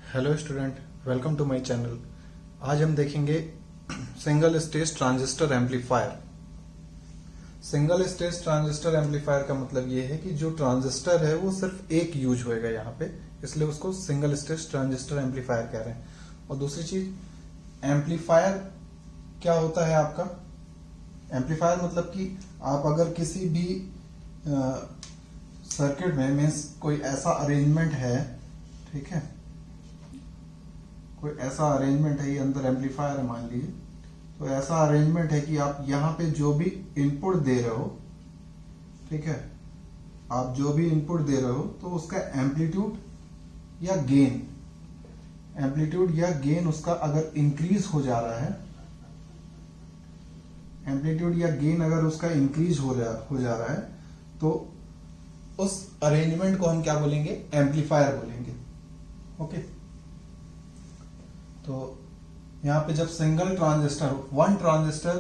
Hello student, welcome to my channel. आज हम देखेंगे single stage transistor amplifier. Single stage transistor amplifier का मतलब ये है कि जो ट्रांजिस्टर है वो सिर्फ एक यूज होएगा यहाँ पे, इसलिए उसको सिंगल स्टेज ट्रांजिस्टर एम्पलीफायर कह रहे हैं। और दूसरी चीज, एम्पलीफायर क्या होता है आपका? एम्पलीफायर मतलब कि आप अगर किसी भी सर्किट में मीन्स कोई ऐसा अरेंजमेंट है, ठीक है, कोई ऐसा अरेंजमेंट है, ये अंदर एम्पलीफायर है मान लीजिए, तो ऐसा अरेंजमेंट है कि आप यहाँ पे जो भी इनपुट दे रहे हो, ठीक है, आप जो भी इनपुट दे रहे हो तो उसका एम्पलीट्यूड या गेन उसका अगर इंक्रीज हो जा रहा है, एम्पलीट्यूड या गेन अगर उसका इंक्रीज हो जा रहा है तो उस अरेंजमेंट को हम क्या बोलेंगे? एम्पलीफायर बोलेंगे। ओके, तो यहाँ पे जब single transistor, one transistor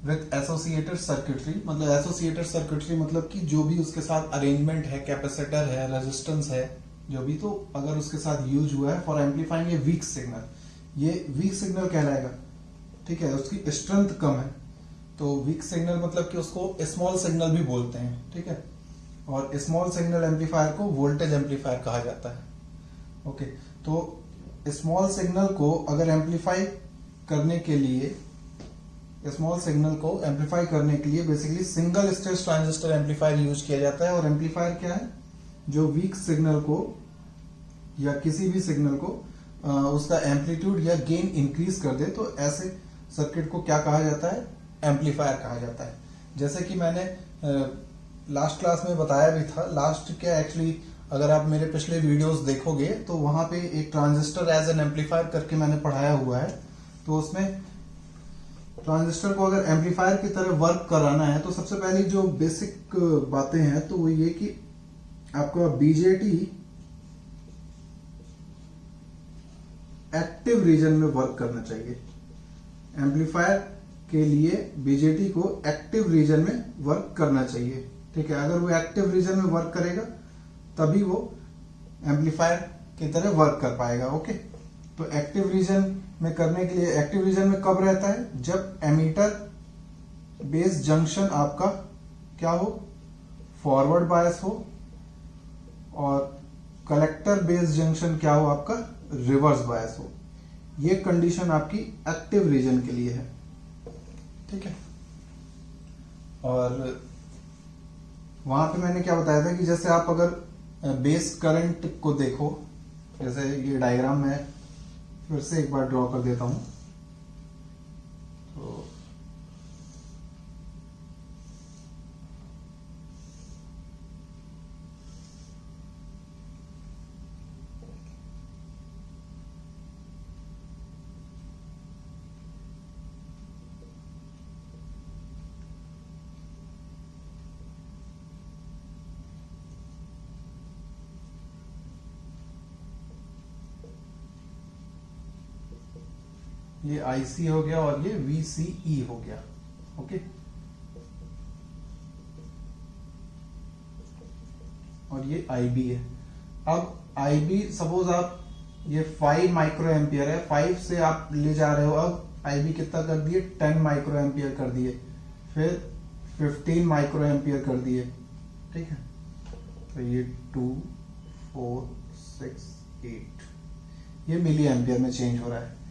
with associated circuitry, मतलब एसोसिएटेड सर्किटरी मतलब कि जो भी उसके साथ अरेंजमेंट है, कैपेसिटर है, रेजिस्टेंस है, जो भी, तो अगर उसके साथ यूज हुआ है for amplifying a weak signal, ये वीक सिग्नल कहलाएगा, ठीक है, उसकी स्ट्रेंथ कम है, तो वीक सिग्नल मतलब कि उसको स्मॉल सिग्नल भी बोलते हैं, ठीक है, और स्मॉल सिग्नल एम्पलीफायर को वोल्टेज एम्पलीफायर कहा जाता है। ओके, तो स्मॉल सिग्नल को अगर एम्पलीफाई करने के लिए, स्मॉल सिग्नल को एम्पलीफाई करने के लिए basically single stage transistor amplifier use किया जाता है। और एम्पलीफायर क्या है? जो वीक सिग्नल को या किसी भी सिग्नल को उसका एम्पलीट्यूड या गेन इंक्रीज कर दे, तो ऐसे सर्किट को क्या कहा जाता है? एम्पलीफायर कहा जाता है। जैसे कि मैंने लास्ट क्लास में बताया भी था, लास्ट क्या एक्चुअली अगर आप मेरे पिछले वीडियोस देखोगे तो वहां पे एक ट्रांजिस्टर एज एन एम्पलीफायर करके मैंने पढ़ाया हुआ है। तो उसमें ट्रांजिस्टर को अगर एम्पलीफायर की तरह वर्क कराना है तो सबसे पहली जो बेसिक बातें हैं तो वो ये कि आपका बीजेटी एक्टिव रीजन में वर्क करना चाहिए। एम्पलीफायर के लिए बीजेटी को एक्टिव रीजन में वर्क करना चाहिए, ठीक है। अगर वो एक्टिव रीजन में वर्क करेगा तभी वो एम्पलीफायर की तरह वर्क कर पाएगा। ओके, तो एक्टिव रीजन में करने के लिए, एक्टिव रीजन में कब रहता है? जब एमीटर बेस जंक्शन आपका क्या हो? फॉरवर्ड बायस हो, और कलेक्टर बेस जंक्शन क्या हो? आपका रिवर्स बायस हो। ये कंडीशन आपकी एक्टिव रीजन के लिए है, ठीक है। और वहां पे मैंने क्या बताया था कि जैसे आप अगर बेस करंट को देखो, जैसे ये डायग्राम मैं फिर से एक बार ड्रॉ कर देता हूं, तो ये IC हो गया और ये VCE हो गया। ओके, और ये IB है। अब IB सपोज आप, ये 5 माइक्रो एम्पियर है, 5 से आप ले जा रहे हो, अब IB कितना कर दिए? 10 माइक्रो एम्पियर कर दिए, फिर 15 माइक्रो एम्पियर कर दिए, ठीक है। तो ये 2, 4, 6, 8 ये मिली एम्पियर में चेंज हो रहा है।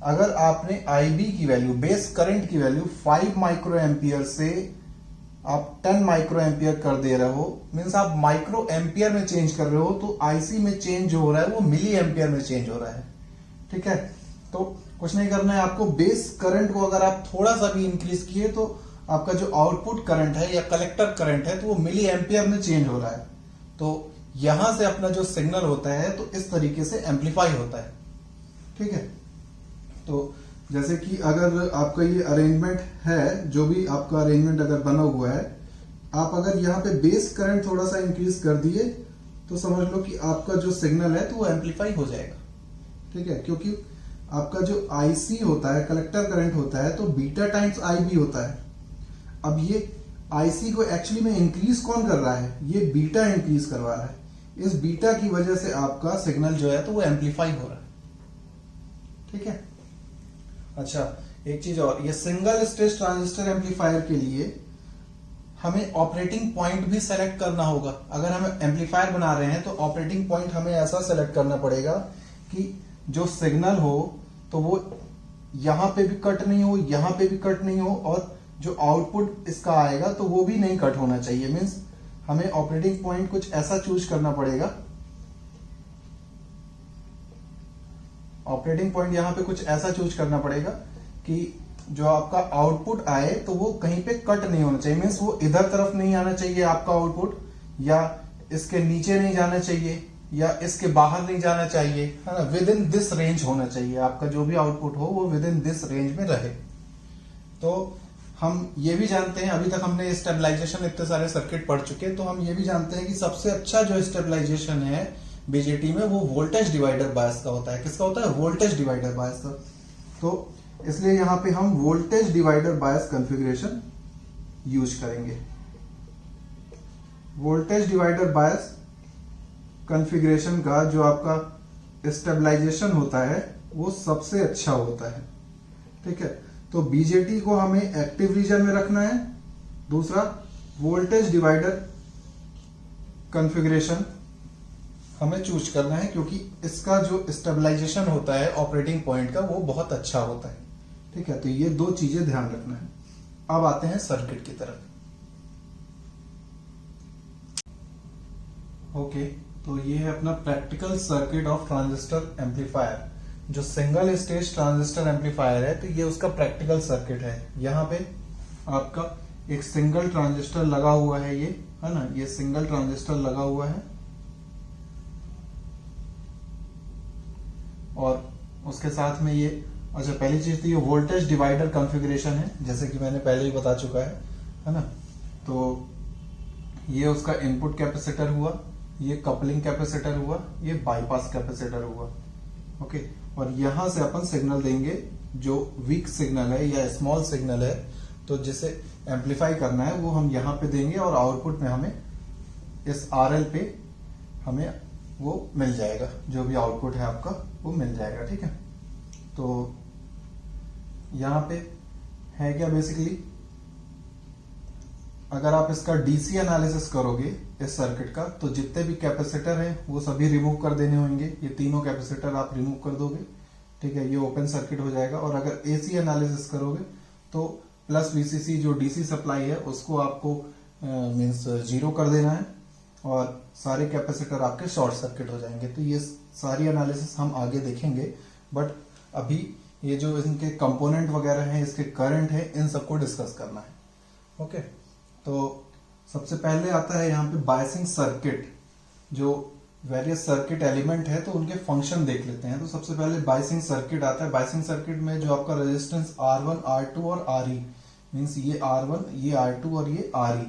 अगर आपने IB की वैल्यू, बेस करंट की वैल्यू 5 माइक्रो एम्पियर से आप 10 माइक्रो एम्पियर कर दे रहे हो, मीन्स आप माइक्रो एम्पियर में चेंज कर रहे हो, तो IC में चेंज जो हो रहा है वो मिली एम्पियर में चेंज हो रहा है, ठीक है। तो कुछ नहीं करना है आपको, बेस करंट को अगर आप थोड़ा सा भी इंक्रीज किए तो आपका जो आउटपुट करंट है या कलेक्टर करंट है तो वो मिली एम्पियर में चेंज हो रहा है। तो यहां से अपना जो सिग्नल होता है तो इस तरीके से एम्पलीफाई होता है, ठीक है। तो जैसे कि अगर आपका ये अरेंजमेंट है, जो भी आपका अरेंजमेंट अगर बना हुआ है, आप अगर यहाँ पे बेस करंट थोड़ा सा इंक्रीज कर दिए तो समझ लो कि आपका जो सिग्नल है तो वो एम्पलीफाई हो जाएगा, ठीक है। क्योंकि आपका जो IC होता है, कलेक्टर करंट होता है, तो बीटा टाइम्स IB होता है। अब ये IC को एक्चुअली में इंक्रीज कौन कर रहा है? ये बीटा इंक्रीज करवा रहा है। इस बीटा की वजह से आपका सिग्नल जो है तो वो एम्पलीफाई हो रहा है। ठीक है। अच्छा, एक चीज और, ये सिंगल स्टेज ट्रांजिस्टर एम्पलीफायर के लिए हमें ऑपरेटिंग पॉइंट भी सेलेक्ट करना होगा। अगर हम एम्पलीफायर बना रहे हैं तो ऑपरेटिंग पॉइंट हमें ऐसा सेलेक्ट करना पड़ेगा कि जो सिग्नल हो तो वो यहां पे भी कट नहीं हो, यहां पे भी कट नहीं हो, और जो आउटपुट इसका आएगा तो वो भी नहीं कट होना चाहिए। मींस हमें ऑपरेटिंग पॉइंट कुछ ऐसा चूज करना पड़ेगा, ऑपरेटिंग पॉइंट यहां पे कुछ ऐसा चूज करना पड़ेगा कि जो आपका आउटपुट आए तो वो कहीं पे कट नहीं होना चाहिए। मीन्स वो इधर तरफ नहीं आना चाहिए आपका आउटपुट, या इसके नीचे नहीं जाना चाहिए, या इसके बाहर नहीं जाना चाहिए, है ना। विद इन दिस रेंज होना चाहिए आपका जो भी आउटपुट हो, वो विद इन दिस रेंज में रहे। तो हम ये भी जानते हैं, अभी तक हमने स्टेबलाइजेशन इतने सारे सर्किट पढ़ चुके हैं, तो हम ये भी जानते हैं कि सबसे अच्छा जो स्टेबलाइजेशन है बीजेटी में वो वोल्टेज डिवाइडर बायस का होता है। किसका होता है? वोल्टेज डिवाइडर बायस का। तो इसलिए यहां पे हम voltage divider bias configuration use करेंगे। वोल्टेज डिवाइडर बायस कॉन्फ़िगरेशन का जो आपका स्टेबलाइजेशन होता है वो सबसे अच्छा होता है। ठीक है, तो बीजेटी को हमें एक्टिव रीजन में रखना है। दूसरा, वोल्टेज डिवाइडर कॉन्फ़िगरेशन हमें चूज करना है, क्योंकि इसका जो स्टेबलाइजेशन होता है ऑपरेटिंग पॉइंट का वो बहुत अच्छा होता है। ठीक है, तो ये दो चीजें ध्यान रखना है। अब आते हैं सर्किट की तरफ। ओके, तो ये है अपना practical circuit of transistor amplifier. जो सिंगल स्टेज ट्रांजिस्टर एम्पलीफायर है तो ये उसका प्रैक्टिकल सर्किट है। यहाँ पे आपका एक सिंगल ट्रांजिस्टर लगा हुआ है, ये है ना, ये सिंगल ट्रांजिस्टर लगा हुआ है, और उसके साथ में ये, अच्छा पहली चीज तो ये वोल्टेज डिवाइडर कॉन्फ़िगरेशन है, जैसे कि मैंने पहले ही बता चुका है ना। तो ये उसका इनपुट कैपेसिटर हुआ, ये कपलिंग कैपेसिटर हुआ, ये बाईपास कैपेसिटर हुआ। ओके, और यहां से अपन सिग्नल देंगे जो वीक सिग्नल है या स्मॉल सिग्नल है, तो जिसे एम्पलीफाई करना है वो हम यहां पे देंगे, और आउटपुट में हमें इस आरएल पे हमें वो मिल जाएगा, जो भी आउटपुट है आपका वो मिल जाएगा। ठीक है, तो यहां पे है क्या बेसिकली, अगर आप इसका डीसी एनालिसिस करोगे इस सर्किट का, तो जितने भी कैपेसिटर हैं वो सभी रिमूव कर देने होंगे। ये तीनों कैपेसिटर आप रिमूव कर दोगे। ठीक है, ये ओपन सर्किट हो जाएगा। और अगर एसी एनालिसिस करोगे तो प्लस वीसीसी जो डीसी सप्लाई है उसको आपको मींस जीरो कर देना है, और सारे कैपेसिटर आपके शॉर्ट सर्किट हो जाएंगे। तो ये सारी एनालिसिस हम आगे देखेंगे, बट अभी ये जो इनके कंपोनेंट वगैरह हैं, इसके करंट है, इन सबको डिस्कस करना है। ओके, तो सबसे पहले आता है यहाँ पे बायसिंग सर्किट। जो वेरियस सर्किट एलिमेंट है तो उनके फंक्शन देख लेते हैं। तो सबसे पहले बायसिंग सर्किट आता है। बायसिंग सर्किट में जो आपका रेजिस्टेंस R1, R2 और RE, मींस ये R1, ये R2 और ये RE,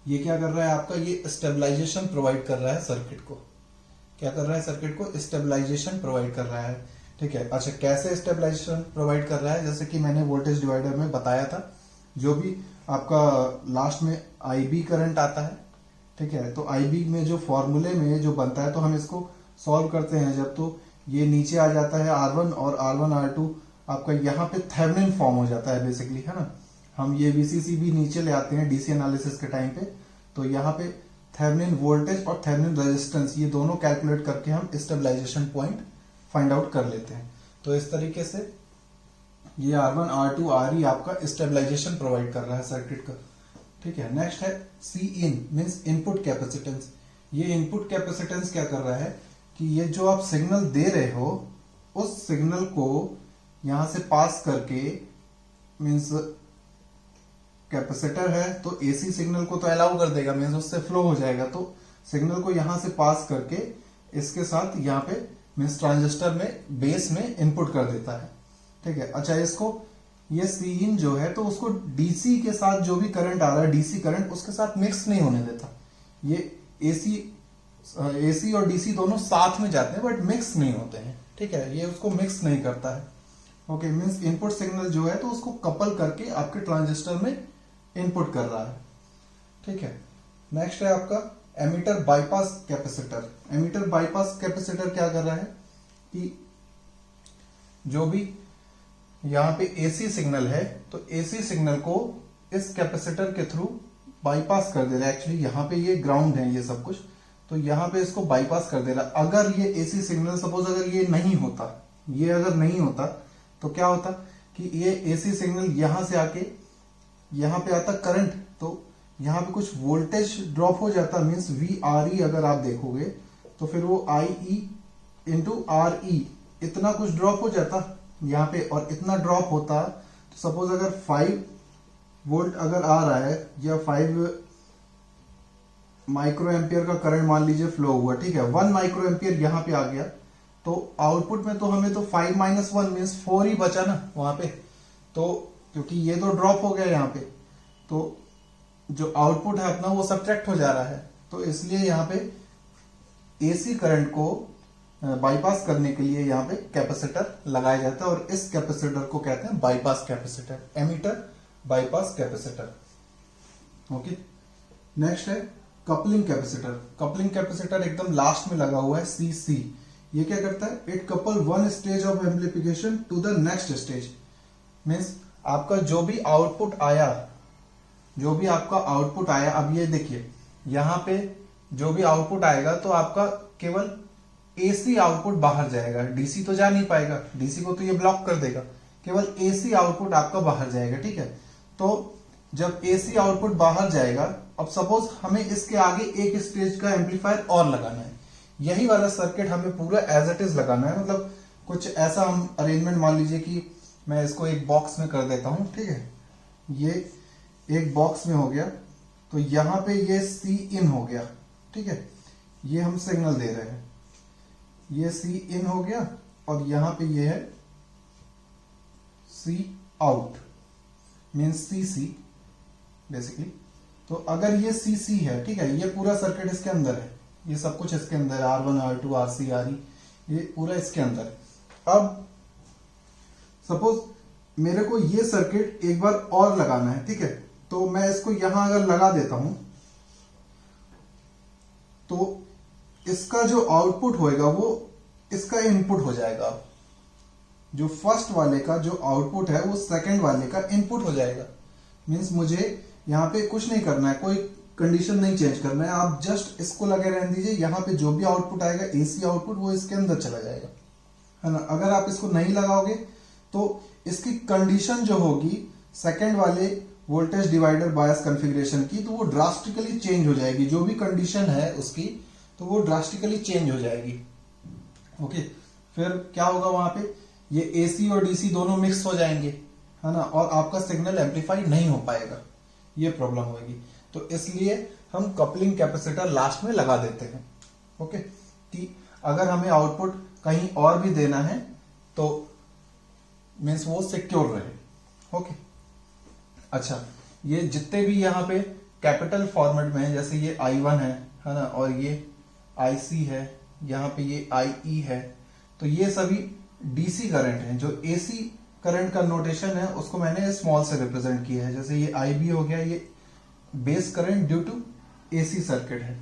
ये क्या कर रहा है आपका, ये स्टेबलाइजेशन प्रोवाइड कर रहा है सर्किट को। क्या कर रहा है? सर्किट को स्टेबलाइजेशन प्रोवाइड कर रहा है। ठीक है, अच्छा कैसे स्टेबलाइजेशन प्रोवाइड कर रहा है? जैसे कि मैंने वोल्टेज डिवाइडर में बताया था, जो भी आपका लास्ट में IB करंट आता है, ठीक है, तो IB में जो फॉर्मूले में जो बनता है, तो हम इसको सॉल्व करते हैं जब, तो ये नीचे आ जाता है R1 और R1 R2 आपका यहाँ पे थेवेनिन फॉर्म हो जाता है बेसिकली, है ना। हम ये VCC भी नीचे ले आते हैं डीसी एनालिसिस के टाइम पे, तो यहाँ पे थेवेनिन वोल्टेज और थेवेनिन रेजिस्टेंस ये दोनों कैलकुलेट करके हम स्टेबलाइजेशन पॉइंट फाइंड आउट कर लेते हैं। तो इस तरीके से ये R1, R2, RE आपका स्टेबलाइजेशन प्रोवाइड कर रहा है सर्किट का। ठीक है, नेक्स्ट है Cin मींस इनपुट कैपेसिटेंस। ये इनपुट कैपेसिटेंस क्या कर रहा है कि ये जो आप सिग्नल दे रहे हो उस सिग्नल को यहां से पास करके, मींस कैपेसिटर है तो एसी सिग्नल को तो अलाउ कर देगा, मींस उससे फ्लो हो जाएगा, तो सिग्नल को यहां से पास करके इसके साथ यहाँ पे मींस ट्रांजिस्टर में बेस में इनपुट कर देता है। ठीक है, अच्छा इसको ये Cin जो है तो उसको डीसी के साथ जो भी करंट आ रहा है, डीसी करंट, उसके साथ मिक्स नहीं होने देता। ये एसी और डीसी दोनों साथ में जाते हैं बट मिक्स नहीं होते हैं। ठीक है, ये उसको मिक्स नहीं करता है। ओके, मींस इनपुट सिग्नल जो है तो उसको कपल करके आपके ट्रांजिस्टर में इनपुट कर रहा है। ठीक है, नेक्स्ट है आपका emitter bypass capacitor. Emitter bypass capacitor क्या कर रहा है कि जो भी यहां पे एसी सिग्नल है तो एसी सिग्नल को इस कैपेसिटर के थ्रू बाईपास कर दे रहा है। एक्चुअली यहाँ पे ये ग्राउंड है ये सब कुछ, तो यहाँ पे इसको बाईपास कर दे रहा है। अगर ये एसी सिग्नल सपोज अगर ये नहीं होता, ये अगर नहीं होता तो क्या होता कि ये एसी सिग्नल यहां से आके यहां पे आता करंट, तो यहां पे कुछ वोल्टेज ड्रॉप हो जाता, मींस VRE अगर आप देखोगे तो फिर वो IE इंटू RE इतना कुछ ड्रॉप हो जाता यहाँ पे। और इतना ड्रॉप होता तो सपोज अगर 5 वोल्ट अगर आ रहा है या 5 माइक्रो एम्पियर का करंट मान लीजिए फ्लो हुआ, ठीक है, 1 माइक्रो एम्पियर यहाँ पे आ गया, तो आउटपुट में तो हमें तो 5 माइनस 1 मीन्स 4 ही बचा ना वहां पे। तो क्योंकि ये तो ड्रॉप हो गया यहाँ पे, तो जो आउटपुट है अपना वो सब्ट्रैक्ट हो जा रहा है। तो इसलिए यहाँ पे एसी करंट को बाईपास करने के लिए यहाँ पे कैपेसिटर लगाया जाता है, और इस कैपेसिटर को कहते हैं bypass capacitor, emitter bypass capacitor. Okay, next है कपलिंग कैपेसिटर। कपलिंग कैपेसिटर एकदम लास्ट में लगा हुआ है, CC। ये क्या करता है, it couple one stage of amplification to the next stage. Means आपका जो भी आउटपुट आया, जो भी आपका आउटपुट आया, अब ये देखिए यहां पे जो भी आउटपुट आएगा तो आपका केवल एसी आउटपुट बाहर जाएगा, डीसी तो जा नहीं पाएगा, डीसी को तो ये ब्लॉक कर देगा, केवल एसी आउटपुट आपका बाहर जाएगा, ठीक है। तो जब एसी आउटपुट बाहर जाएगा, अब सपोज हमें इसके आगे एक स्टेज का एम्पलीफायर और लगाना है, यही वाला सर्किट हमें पूरा एज इट इज लगाना है। मतलब कुछ ऐसा हम अरेंजमेंट मान लीजिए कि मैं इसको एक बॉक्स में कर देता हूं, ठीक है, ये एक बॉक्स में हो गया, तो यहां पे ये सी इन हो गया, ठीक है, ये हम सिग्नल दे रहे हैं, ये सी इन हो गया, और यहां पे ये है सी आउट, मीन्स CC बेसिकली। तो अगर ये CC है, ठीक है, ये पूरा सर्किट इसके अंदर है, ये सब कुछ इसके अंदर है, R1 R2 RC RE ये पूरा इसके अंदर है। अब सपोज मेरे को ये सर्किट एक बार और लगाना है, ठीक है, तो मैं इसको यहां अगर लगा देता हूं तो इसका जो आउटपुट होएगा वो इसका इनपुट हो जाएगा। जो फर्स्ट वाले का जो आउटपुट है वो सेकंड वाले का इनपुट हो जाएगा। मींस मुझे यहाँ पे कुछ नहीं करना है, कोई कंडीशन नहीं चेंज करना है, आप जस्ट इसको लगे रहने दीजिए, यहाँ पे जो भी आउटपुट आएगा एसी आउटपुट वो इसके अंदर चला जाएगा, है ना। अगर आप इसको नहीं लगाओगे तो इसकी कंडीशन जो होगी सेकंड वाले वोल्टेज डिवाइडर बायस कॉन्फ़िगरेशन की, तो वो ड्रास्टिकली चेंज हो जाएगी, जो भी कंडीशन है उसकी तो वो ड्रास्टिकली चेंज हो जाएगी। ओके, फिर क्या होगा वहां पे, ये एसी और डीसी दोनों मिक्स हो जाएंगे, है ना, और आपका सिग्नल एम्पलीफाई नहीं हो पाएगा, ये प्रॉब्लम होगी। तो इसलिए हम कपलिंग कैपेसिटर लास्ट में लगा देते हैं। ओके, कि अगर हमें आउटपुट कहीं और भी देना है तो मीन्स वो सिक्योर रहे। ओके, अच्छा, ये जितने भी यहाँ पे कैपिटल फॉर्मेट में है, जैसे ये I1 है ना, और ये IC है, यहाँ पे ये IE है, तो ये सभी डीसी करंट हैं। जो एसी करंट का नोटेशन है उसको मैंने स्मॉल से रिप्रेजेंट किया है, जैसे ये IB हो गया, ये base current due to AC circuit है,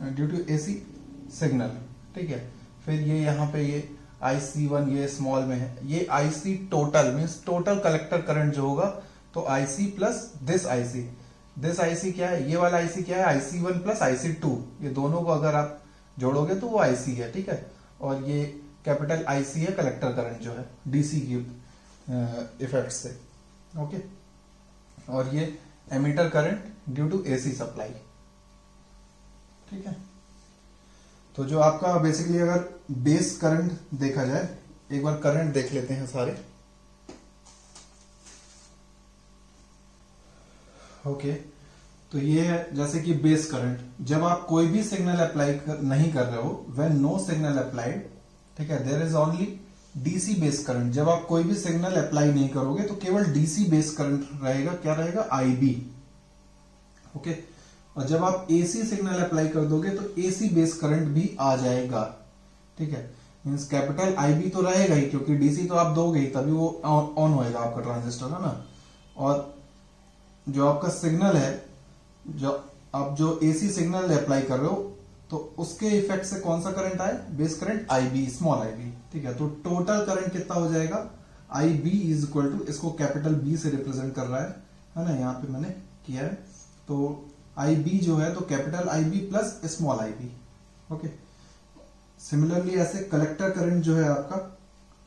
ड्यू टू एसी सिग्नल, ठीक है। फिर ये यहाँ पे ये IC1 ये स्मॉल में है, ये IC total means total collector current जो होगा, तो IC प्लस दिस IC क्या है, ये वाला IC क्या है, IC1 प्लस IC2, ये दोनों को अगर आप जोड़ोगे तो वो IC है, ठीक है। और ये कैपिटल IC है कलेक्टर करंट जो है डीसी की इफेक्ट से। ओके, और ये emitter current due to AC supply, ठीक है। तो जो आपका बेसिकली अगर बेस करंट देखा जाए, एक बार करंट देख लेते हैं सारे। ओके, तो ये है जैसे कि बेस करंट, जब आप कोई भी सिग्नल अप्लाई नहीं कर रहे हो, व्हेन नो सिग्नल अप्लाइड, ठीक है, there is only DC base current. जब आप कोई भी सिग्नल अप्लाई नहीं करोगे तो केवल डीसी बेस करंट रहेगा, क्या रहेगा, IB। ओके, और जब आप एसी सिग्नल अप्लाई कर दोगे तो एसी बेस करंट भी आ जाएगा, ठीक है। मीन्स कैपिटल IB तो रहेगा ही, क्योंकि डीसी तो आप दोगे ही तभी वो ऑन होएगा आपका ट्रांजिस्टर, है ना। और जो आपका सिग्नल है, जो आप जो एसी सिग्नल अप्लाई कर रहे हो तो उसके इफेक्ट से कौन सा करंट आए, base current IB, small IB, ठीक है। तो टोटल करंट कितना हो जाएगा, आईबी इज इक्वल टू, इसको कैपिटल बी से रिप्रेजेंट कर रहा है ना, यहाँ पे मैंने किया है। तो आईबी जो है तो capital IB plus small IB, okay. Similarly ऐसे कलेक्टर करंट जो है आपका,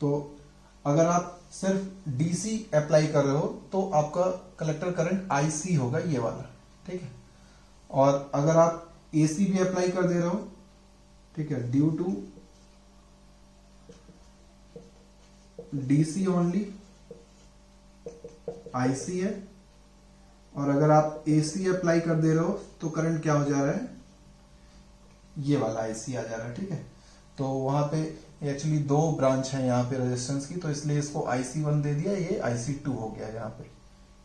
तो अगर आप सिर्फ डीसी अप्लाई कर रहे हो तो आपका कलेक्टर करंट आईसी होगा, ये वाला, ठीक है। और अगर आप एसी भी अप्लाई कर दे रहे हो, ठीक है, due to DC only IC है। और अगर आप एसी अप्लाई कर दे रहे हो तो करंट क्या हो जा रहा है, ये वाला आईसी आ जा रहा है, ठीक है। तो वहां पे एक्चुअली दो ब्रांच है यहाँ पे रेजिस्टेंस की, तो इसलिए इसको IC1 दे दिया, ये IC2 हो गया यहाँ पे,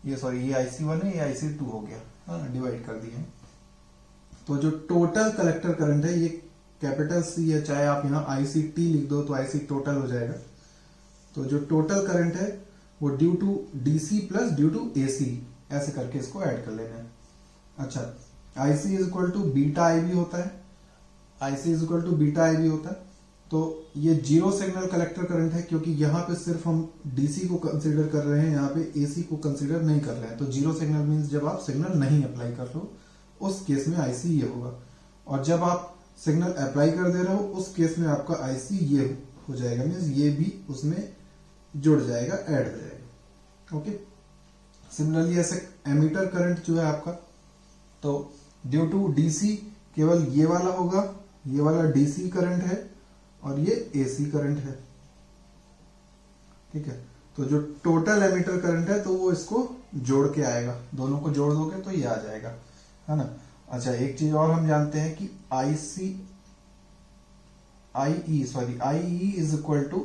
ये सॉरी ये IC1 है, ये IC2 हो गया, हाँ डिवाइड कर दिए। तो जो टोटल कलेक्टर करंट है ये कैपिटल सी है, चाहे आप यहाँ ICT लिख दो तो IC टोटल हो जाएगा। तो जो टोटल करंट है वो due to DC plus due to AC, ऐसे करके इसको ऐड कर लेना है। अच्छा, IC is equal to beta IB होता है, IC is equal to beta IB होता है। तो ये जीरो सिग्नल कलेक्टर करंट है, क्योंकि यहाँ पे सिर्फ हम डीसी को कंसीडर कर रहे हैं, यहाँ पे एसी को कंसीडर नहीं कर रहे हैं। तो जीरो सिग्नल मीन्स जब आप सिग्नल नहीं अप्लाई कर रहे हो उस केस में IC ये होगा, और जब आप सिग्नल अप्लाई कर दे रहे हो उस केस में आपका IC ये हो जाएगा, मीन्स ये भी उसमें जुड़ जाएगा, ऐड हो जाएगा, ओके। सिमिलरली ऐसे एमीटर करंट जो है आपका, तो ड्यू टू डीसी केवल ये वाला होगा, ये वाला डीसी करंट है और ये एसी करंट है, ठीक है। तो जो टोटल एमीटर करंट है तो वो इसको जोड़ के आएगा, दोनों को जोड़ दोगे तो ये आ जाएगा, है ना। अच्छा, एक चीज और हम जानते हैं कि IE is equal to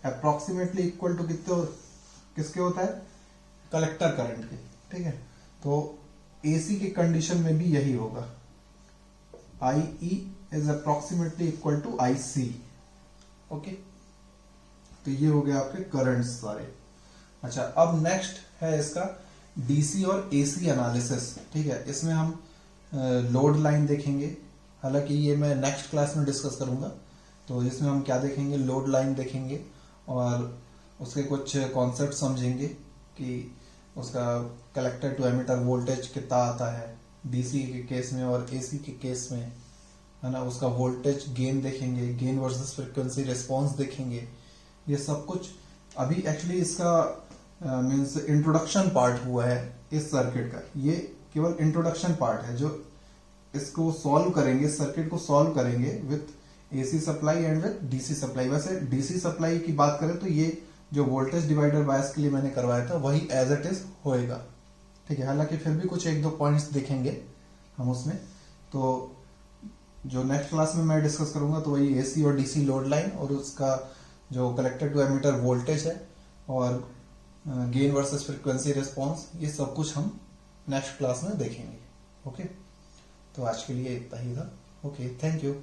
approximately equal to किसके होता है, कलेक्टर करंट के, ठीक है। तो एसी की कंडीशन में भी यही होगा, IE is approximately equal to IC, okay. तो ये हो गया आपके करंट्स सारे। अच्छा, अब नेक्स्ट है इसका डीसी और एसी एनालिसिस, ठीक है। इसमें हम लोड लाइन देखेंगे, हालांकि ये मैं नेक्स्ट क्लास में डिस्कस करूंगा। तो इसमें हम क्या देखेंगे, लोड लाइन देखेंगे और उसके कुछ कॉन्सेप्ट समझेंगे कि उसका कलेक्टर टू एमिटर वोल्टेज कितना आता है डीसी के केस में और एसी के केस में, है ना। उसका वोल्टेज गेन देखेंगे, गेन वर्सेस फ्रीक्वेंसी रिस्पांस देखेंगे, ये सब कुछ अभी एक्चुअली इसका मींस इंट्रोडक्शन पार्ट हुआ है इस सर्किट का, ये केवल इंट्रोडक्शन पार्ट है। जो इसको सॉल्व करेंगे, सर्किट को सॉल्व करेंगे with AC supply and with DC supply. वैसे डीसी सप्लाई की बात करें तो ये जो वोल्टेज डिवाइडर बायस के लिए मैंने करवाया था वही एज इट इज होएगा, ठीक है। हालांकि फिर भी कुछ एक दो पॉइंट्स देखेंगे हम उसमें। तो जो नेक्स्ट क्लास में मैं डिस्कस करूंगा तो वही एसी और डीसी लोड लाइन और उसका जो कलेक्टर टू एमिटर वोल्टेज है और गेन वर्सेस फ्रीक्वेंसी रिस्पांस, ये सब कुछ हम नेक्स्ट क्लास में देखेंगे, ओके। तो आज के लिए इतना ही था, ओके, थैंक यू।